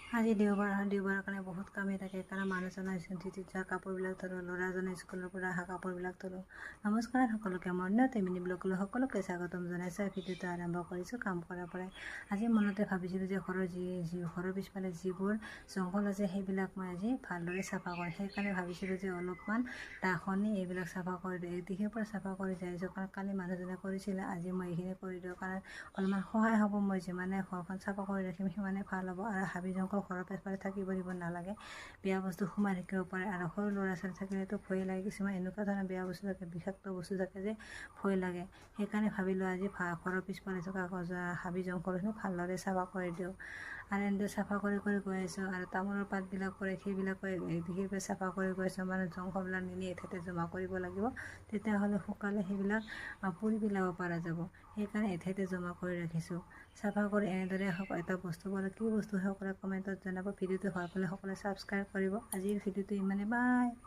আজি দেওবাৰৰ কাৰণে বহুত কামেই থাকে কাৰণ মানুহজনৰ ডিউটিত যোৱা কাপোৰবিলাক ধৰোঁ, ল'ৰাজনে স্কুলৰ পৰা অহা কাপোৰবিলাক ধৰোঁ। নমস্কাৰ সকলোকে, মই মিনি ব্লগলৈ সকলোকে স্বাগতম জনাইছোঁ। ভিডিঅ'টো আৰম্ভ কৰিছোঁ কাম কৰাৰ পৰাই। আজি মনতে ভাবিছিলোঁ যে ঘৰৰ পিছফালে যিবোৰ জংঘল আছে সেইবিলাক মই আজি ভালদৰে চাফা কৰিম। সেইকাৰণে ভাবিছিলোঁ যে অলপমান দাখনি এইবিলাক চাফা কৰি দিওঁ। একদিশৰ পৰা চাফা কৰি যাইছোঁ কাৰণ কালি মানুহজনে কৰিছিলে, আজি মই এইখিনি কৰি দিওঁ কাৰণ অলপমান সহায় হ'ব। মই যিমানে ঘৰখন চাফা কৰি ৰাখিম সিমানে ভাল হ'ব। আৰু হাবি জংঘল ঘৰৰ পিছফালে থাকিব দিব নালাগে, বেয়া বস্তু সোমাই থাকিব পাৰে। আৰু সৰু ল'ৰা ছোৱালী থাকিলেতো ভয় লাগে, কিছুমান এনেকুৱা ধৰণৰ বেয়া বস্তু থাকে, বিষাক্ত বস্তু থাকে যে ভয় লাগে। সেইকাৰণে ভাবিলোঁ আজি ঘৰৰ পিছফালে থকা হাবি জংঘলখিনি ভালদৰে চাফা কৰি দিওঁ। আৰু এনেদৰে চাফা কৰি গৈ আছোঁ। আৰু তামোলৰ পাতবিলাক পৰে সেইবিলাক একদিশে চাফা কৰি গৈ আছোঁ। মানে জংঘলবিলাক নি এঠাইতে জমা কৰিব লাগিব, তেতিয়াহ'লে শুকালে সেইবিলাক পুৰি পেলাব পৰা যাব। সেইকাৰণে এঠাইতে জমা কৰি ৰাখিছোঁ। চাফা কৰি এনেদৰে এটা বস্তু পালে কি বস্তু সকলোৱে কমেণ্টত জনাব। ভিডিঅ'টো ভাল পালে সকলোৱে ছাবস্ক্ৰাইব কৰিব। আজিৰ ভিডিঅ'টো ইমানে, বাই।